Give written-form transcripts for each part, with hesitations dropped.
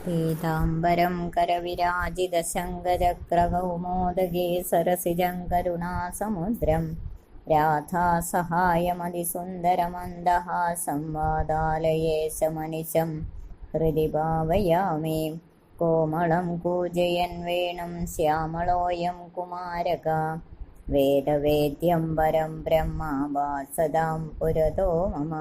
പീതാംബരം करविराजितशङ्खचक्रकौमोदगे सरसिजं करुणासमुद्रं राधासहायमतिसुन्दरमन्दहासं वादालये समनिशं हृदि भावयामि। कोमलं कूजयन् वेणुं श्यामलोऽयं कुमारका वेदवेद्यं परं ब्रह्म वासदां पुरतो मम।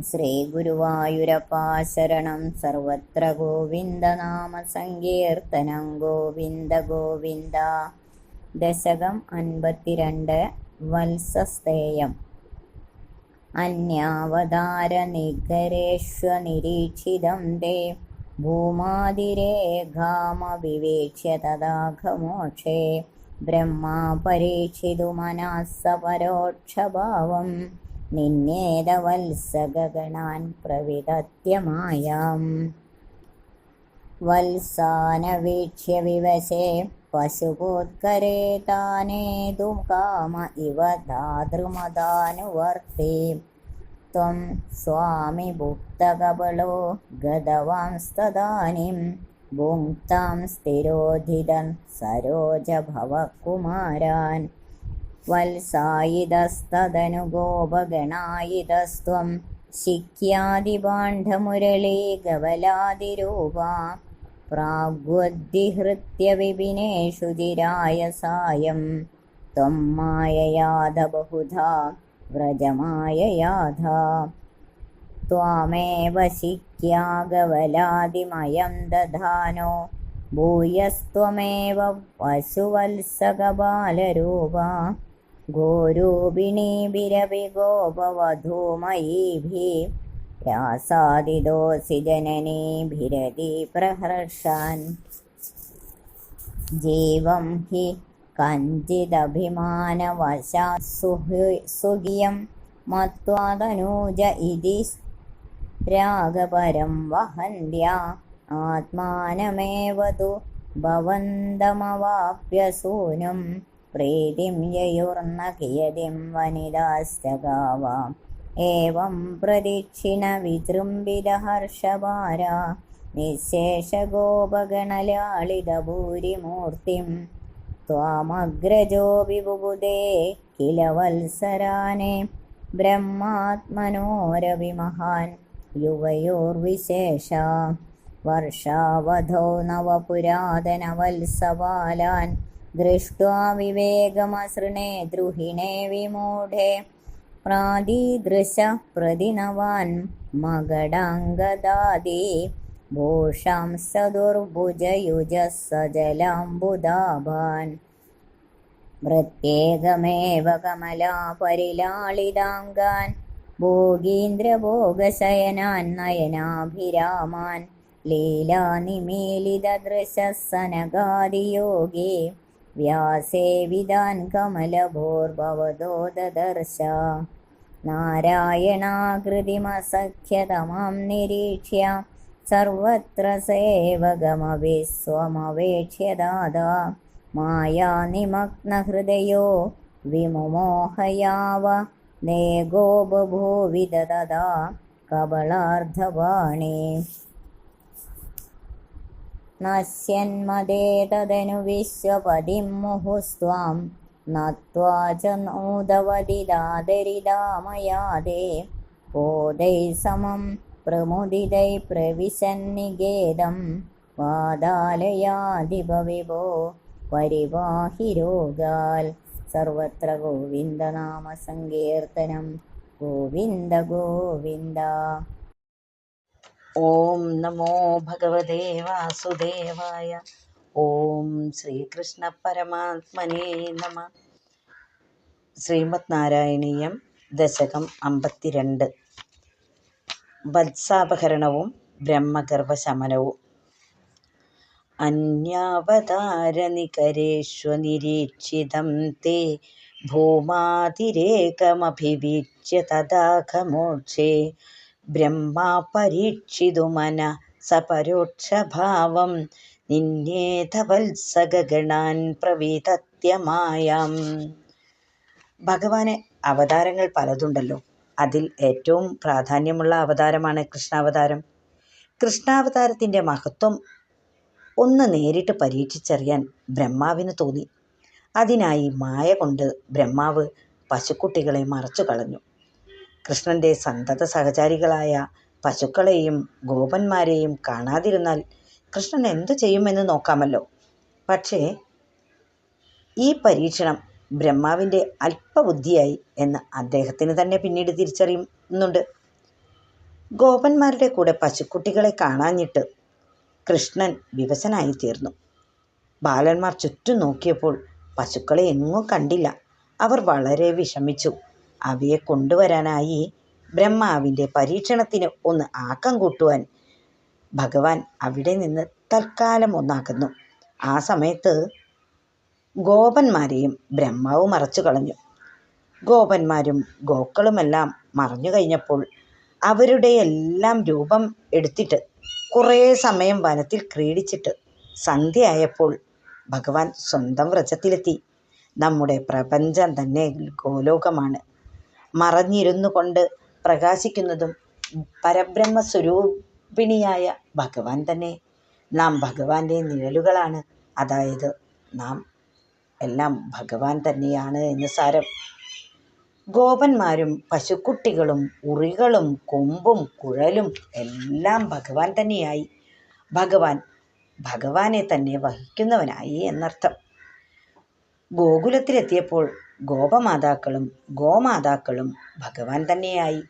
ശ്രീഗുരുവായൂരപ്പാ ശരണം സർവത്ര ഗോവിന്ദനാമ സങ്കീർത്തനം ഗോവിന്ദ ഗോവിന്ദ. ദശകം 52 വത്സസ്തേയം. അന്യാവതാര നികരേഷ്വനിരീക്ഷിതം തേ ഭൂമാതിരേഖാമവിവേക്ഷ്യ തദാഘമോക്ഷേ ബ്രഹ്മാ പരീക്ഷിതു മനഃസ പരോക്ഷഭാവം നിന്നേതവത്സഗണാൻ പ്രവിതത്യമായാം. വത്സാനവീക്ഷ്യ വിവശേ പശുപോത്കരേ താനേതു കാമ ഇവ ധാതൃമതാനുവർത്തി ത്വം സ്വാമി ഭുക്തകപളോ ഗതവാംസ്തദാനിം ഭുങ്ക്താം സ്ഥിരോധിതൻ സരോജഭവകുമാരാൻ. വത്സായിതസ്തദനു ഗോപഗണായിതസ്ത്വം ശിഖ്യാദിപാണ്ഡമുരളീഗവലാദിരൂപാ പ്രാഗ്വദ്ധിഹൃത്യ വിപിനേഷു ചിരായ സായം ത്വം മായയാധ ബഹുധാ വ്രജമായയാധ. ത്വാമേവ ശിഖ്യാഗവലാദിമയം ദധാനോ ഭൂയസ്ത്വമേവ പശുവത്സകബാലരൂപാ ഗോരൂപിണീഭിരപി ഗോപവധൂമയീഭിः രാസാദിദോസി ജനനീഭിരതി പ്രഹർഷാൻ. ജീവം ഹി കഞ്ചിദഭിമാനവശാത് സുഖിയം മത്വാ തനൂജ ഇതി രാഗപരം വഹന്ത്യാ ആത്മാനമേവ തു ഭവന്തമവാപ്യസൂനും പ്രീതിം യയുർന കിയതിം വനിതാശ്ച ഗാവാം ഏവം പ്രദക്ഷിണ വിജൃംഭിതഹർഷഭാരാ നിശേഷഗോപഗണലാളിതഭൂരിമൂർത്തിം ത്വാമഗ്രജോപി ബുബുദേ കില വത്സരാനേ ബ്രഹ്മാത്മനോരവിമഹാൻ യുവയോർവിശേഷ. വർഷാവധൗ നവപുരാതനവത്സബാലാൻ ദൃഷ്ട്വാ വിവേകമസൃണേ ദ്രുഹിണേ വിമൂഢേ പ്രാദീദൃശ പ്രതിനവാൻ മകടാംഗദാദി ഭൂഷാംസദുർഭുജയുജഃ സജലാംബുദാഭാൻ. പ്രത്യേകമേവ കമലാപരിലാളിതാംഗാൻ ഭോഗീന്ദ്രഭോഗശയനാൻ നയനാഭിരാമാൻ ലീലാനിമീലിതദൃശഃ സനകാദിയോഗേ വ്യാസേവിതാൻ കമലഭോർഭവതോ ദദർശ. നാരായണാകൃതിമസഖ്യതമാം നിരീക്ഷ്യ സർവത്ര സേവകമവിസ്വമവേക്ഷ്യ ദാദാ മായാനിമഗ്നഹൃദയോ വിമുമോഹയാവ നേഗോ ബഭൂവിത തദാ കബളാർദ്ധപാണി. നശ്യന്മദേ തദനു വിശ്വപതിം മുഹുസ്ത്വാം നത്വാ ച നൂതവതിദാദരിദാമയാദേ ബോധൈ സമം പ്രമുദിതൈ പ്രവിശന്നിഗേദം വാദാലയാധിപവിഭോ പരിവാഹി രോഗാൽ. സർവത്ര ഗോവിന്ദനാമ സങ്കീർത്തനം ഗോവിന്ദ ഗോവിന്ദ. ഓം നമോ ഭഗവതേ വാസുദേവായ. ഓം ശ്രീകൃഷ്ണ പരമാത്മനേ നമ. ശ്രീമദ് നാരായണീയം ദശകം 52. വത്സാപഹരണവും ബ്രഹ്മഗർഭശമനവും. അന്യാവതാരനികരേഷ്വനിരീക്ഷിതം തേ ഭൂമാതിരേകമഭിവീക്ഷ്യ തദാഘമോക്ഷേ ബ്രഹ്മാ പരീക്ഷിതു മനഃസ പരോക്ഷഭാവം നിന്നേതവത്സഗണാൻ പ്രവിതത്യമായാം. ഭഗവാന് അവതാരങ്ങൾ പലതുണ്ടല്ലോ. അതിൽ ഏറ്റവും പ്രാധാന്യമുള്ള അവതാരമാണ് കൃഷ്ണാവതാരം. കൃഷ്ണാവതാരത്തിൻ്റെ മഹത്വം ഒന്ന് നേരിട്ട് പരീക്ഷിച്ചറിയാൻ ബ്രഹ്മാവിന് തോന്നി. അതിനായി മായ കൊണ്ട് ബ്രഹ്മാവ് പശുക്കുട്ടികളെ മറച്ചു കളഞ്ഞു. കൃഷ്ണൻ്റെ സന്തത സഹചാരികളായ പശുക്കളെയും ഗോപന്മാരെയും കാണാതിരുന്നാൽ കൃഷ്ണൻ എന്തു ചെയ്യുമെന്ന് നോക്കാമല്ലോ. പക്ഷേ ഈ പരീക്ഷണം ബ്രഹ്മാവിൻ്റെ അല്പബുദ്ധിയായി എന്ന് അദ്ദേഹത്തിന് തന്നെ പിന്നീട് തിരിച്ചറിയുന്നുണ്ട്. ഗോപന്മാരുടെ കൂടെ പശുക്കുട്ടികളെ കാണാഞ്ഞിട്ട് കൃഷ്ണൻ വിവശനായി തീർന്നു. ബാലന്മാർ ചുറ്റും നോക്കിയപ്പോൾ പശുക്കളെ എങ്ങും കണ്ടില്ല. അവർ വളരെ വിഷമിച്ചു. അവയെ കൊണ്ടുവരാനായി ബ്രഹ്മാവിൻ്റെ പരീക്ഷണത്തിന് ഒന്ന് ആക്കം കൂട്ടുവാൻ ഭഗവാൻ അവിടെ നിന്ന് തൽക്കാലം ഒന്നകന്നു. ആ സമയത്ത് ഗോപന്മാരെയും ബ്രഹ്മാവ് മറച്ചു കളഞ്ഞു. ഗോപന്മാരും ഗോക്കളുമെല്ലാം മറഞ്ഞു കഴിഞ്ഞപ്പോൾ അവരുടെ എല്ലാം രൂപം എടുത്തിട്ട് കുറേ സമയം വനത്തിൽ ക്രീഡിച്ചിട്ട് സന്ധ്യയായപ്പോൾ ഭഗവാൻ സ്വന്തം വ്രജത്തിലെത്തി. നമ്മുടെ പ്രപഞ്ചം തന്നെ ഗോലോകമാണ്. മറഞ്ഞിരുന്നു കൊണ്ട് പ്രകാശിക്കുന്നതും പരബ്രഹ്മസ്വരൂപിണിയായ ഭഗവാൻ തന്നെ. നാം ഭഗവാന്റെ നിഴലുകളാണ്. അതായത് നാം എല്ലാം ഭഗവാൻ തന്നെയാണ് എന്ന് സാരം. ഗോപന്മാരും പശുക്കുട്ടികളും ഉറികളും കൊമ്പും കുഴലും എല്ലാം ഭഗവാൻ തന്നെയായി. ഭഗവാൻ ഭഗവാനെ തന്നെ വഹിക്കുന്നവനായി എന്നർത്ഥം. ഗോകുലത്തിലെത്തിയപ്പോൾ ഗോപമാതാക്കളും ഗോമാതാക്കളും ഭഗവാൻ തന്നെയായി.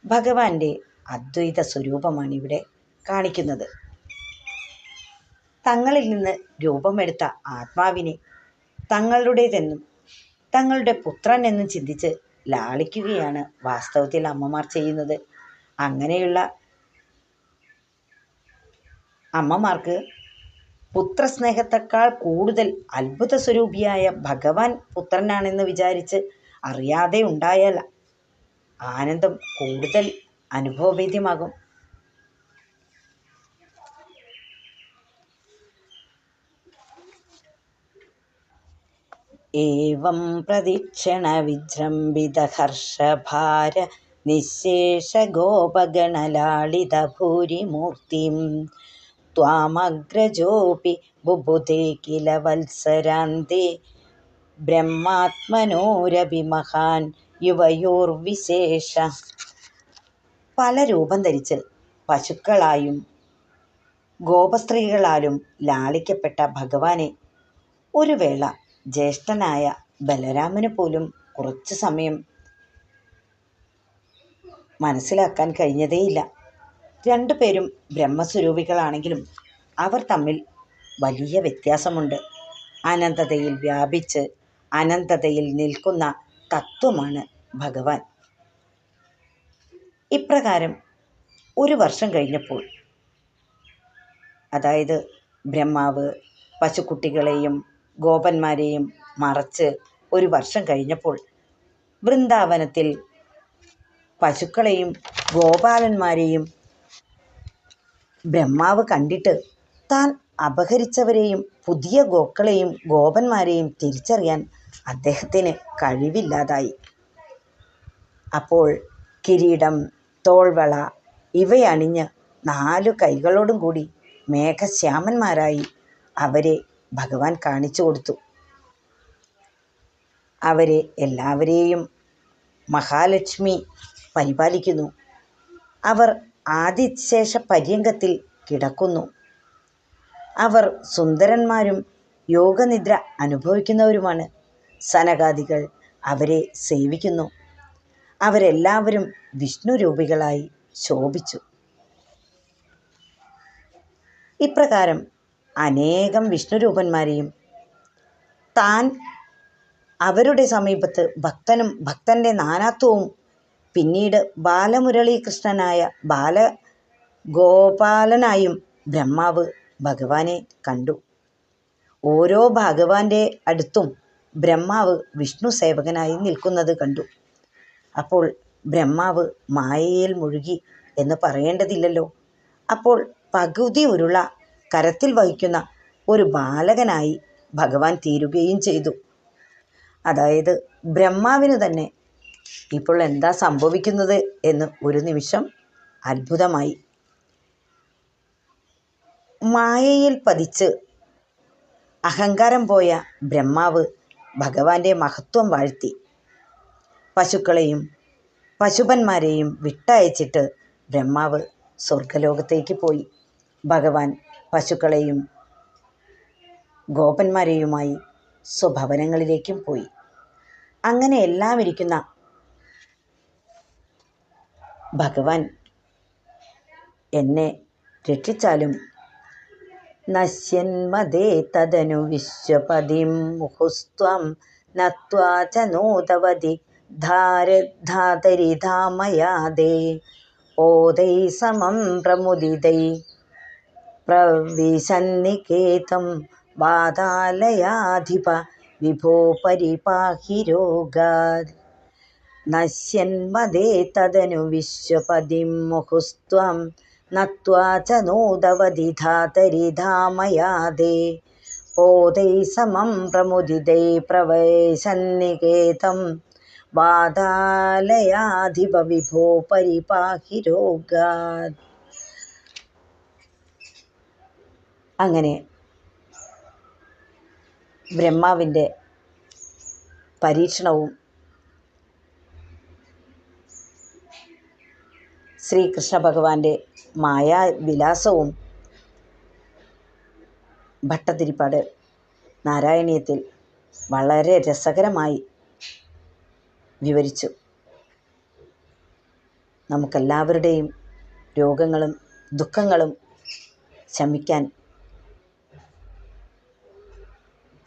ഭഗവാന്റെ അദ്വൈത സ്വരൂപമാണ് ഇവിടെ കാണിക്കുന്നത്. തങ്ങളിൽ നിന്ന് രൂപമെടുത്ത ആത്മാവിനെ തങ്ങളുടേതെന്നും തങ്ങളുടെ പുത്രൻ എന്നും ചിന്തിച്ച് ലാളിക്കുകയാണ് വാസ്തവത്തിൽ അമ്മമാർ ചെയ്യുന്നത്. അങ്ങനെയുള്ള അമ്മമാർക്ക് പുത്രസ്നേഹത്തെക്കാൾ കൂടുതൽ അത്ഭുത സ്വരൂപിയായ ഭഗവാൻ പുത്രനാണെന്ന് വിചാരിച്ച് അറിയാതെ ഉണ്ടായാൽ ആനന്ദം കൂടുതൽ അനുഭവവേദ്യമാകും. ഏവം പ്രദക്ഷിണ വിജൃംഭിത ഹർഷഭാര നിശേഷ ഗോപഗണലാളിത ഭൂരിമൂർത്തിം ത്വാമഗ്രജോപി ബുബുധേ കില വത്സരാന്തേ ബ്രഹ്മാത്മനോരപി മഹാൻ യുവയോർവിശേഷ. പല രൂപം ധരിച്ച് പശുക്കളായും ഗോപസ്ത്രീകളാലും ലാളിക്കപ്പെട്ട ഭഗവാനെ ഒരു വേള ജ്യേഷ്ഠനായ ബലരാമന് പോലും കുറച്ചു സമയം മനസ്സിലാക്കാൻ കഴിഞ്ഞതേയില്ല. രണ്ടുപേരും ബ്രഹ്മസ്വരൂപികളാണെങ്കിലും അവർ തമ്മിൽ വലിയ വ്യത്യാസമുണ്ട്. അനന്തതയിൽ വ്യാപിച്ച് അനന്തതയിൽ നിൽക്കുന്ന തത്വമാണ് ഭഗവാൻ. ഇപ്രകാരം ഒരു വർഷം കഴിഞ്ഞപ്പോൾ, അതായത് ബ്രഹ്മാവ് പശുക്കുട്ടികളെയും ഗോപന്മാരെയും മറച്ച് ഒരു വർഷം കഴിഞ്ഞപ്പോൾ, വൃന്ദാവനത്തിൽ പശുക്കളെയും ഗോപാലന്മാരെയും ബ്രഹ്മാവ് കണ്ടിട്ട് താൻ അപഹരിച്ചവരെയും പുതിയ ഗോക്കളെയും ഗോപന്മാരെയും തിരിച്ചറിയാൻ അദ്ദേഹത്തിന് കഴിവില്ലാതായി. അപ്പോൾ കിരീടം, തോൾവള ഇവയണിഞ്ഞ് 4 കൈകളോടും കൂടി മേഘശ്യാമന്മാരായി അവരെ ഭഗവാൻ കാണിച്ചു കൊടുത്തു. അവരെ എല്ലാവരെയും മഹാലക്ഷ്മി പരിപാലിക്കുന്നു. അവർ ആദിശേഷ പര്യങ്കത്തിൽ കിടക്കുന്നു. അവർ സുന്ദരന്മാരും യോഗനിദ്ര അനുഭവിക്കുന്നവരുമാണ്. സനകാദികൾ അവരെ സേവിക്കുന്നു. അവരെല്ലാവരും വിഷ്ണു രൂപികളായി ശോഭിച്ചു. ഇപ്രകാരം അനേകം വിഷ്ണുരൂപന്മാരെയും താൻ അവരുടെ സമീപത്ത് ഭക്തനും ഭക്തൻ്റെ നാനാത്വവും പിന്നീട് ബാലമുരളീകൃഷ്ണനായ ബാലഗോപാലനായും ബ്രഹ്മാവ് ഭഗവാനെ കണ്ടു. ഓരോ ഭഗവാന്റെ അടുത്തും ബ്രഹ്മാവ് വിഷ്ണു സേവകനായി നിൽക്കുന്നത് കണ്ടു. അപ്പോൾ ബ്രഹ്മാവ് മായയിൽ മുഴുകി എന്ന് പറയേണ്ടതില്ലല്ലോ. അപ്പോൾ പകുതി ഉരുള കരത്തിൽ വഹിക്കുന്ന ഒരു ബാലകനായി ഭഗവാൻ തീരുകയും ചെയ്തു. അതായത് ബ്രഹ്മാവിന് തന്നെ ഇപ്പോൾ എന്താ സംഭവിക്കുന്നത് എന്ന് ഒരു നിമിഷം അത്ഭുതമായി. മായയിൽ പതിച്ച് അഹങ്കാരം പോയ ബ്രഹ്മാവ് ഭഗവാന്റെ മഹത്വം വാഴ്ത്തി. പശുക്കളെയും പശുപന്മാരെയും വിട്ടയച്ചിട്ട് ബ്രഹ്മാവ് സ്വർഗലോകത്തേക്ക് പോയി. ഭഗവാൻ പശുക്കളെയും ഗോപന്മാരെയുമായി സ്വഭവനങ്ങളിലേക്കും പോയി. അങ്ങനെ എല്ലാം ഇരിക്കുന്ന ഭഗവാൻ എന്നെ രക്ഷിച്ചാലും നശ്യന്മദേ തദനു വിശ്വപതിം മുഹുസ്ത്വം നത്വാ ച നോതവതി ധാതരിധാമയാദേ ഓദൈ സമം പ്രമുദിതൈ പ്രവിശന്നികേതം വാതാലയാധിപ വിഭോ പരിപാഹി രോഗാത്. നശ്യന്മദേ തദനു വിശ്വപതിം മുഹുസ്ത്വം നത്വാ ച നോദവതി ധാതരിധാമയാദേ ഓദൈ സമം പ്രമുദിതൈ പ്രവേശന്നികേതം വാതാലയാധിപ വിഭോ പരിപാഹി രോഗാത്. അങ്ങനെ ബ്രഹ്മാവിൻ്റെ പരീക്ഷണവും ശ്രീകൃഷ്ണ ഭഗവാന്റെ മായാവിലാസവും ഭട്ടതിരിപ്പാട് നാരായണീയത്തിൽ വളരെ രസകരമായി വിവരിച്ചു. നമുക്കെല്ലാവരുടെയും രോഗങ്ങളും ദുഃഖങ്ങളും ശമിക്കാൻ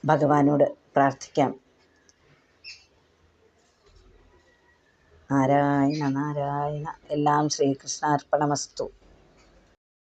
ഭഗവാനോട് പ്രാർത്ഥിക്കാം. നാരായണ നാരായണ. എല്ലാം ശ്രീകൃഷ്ണാർപ്പണമസ്തു.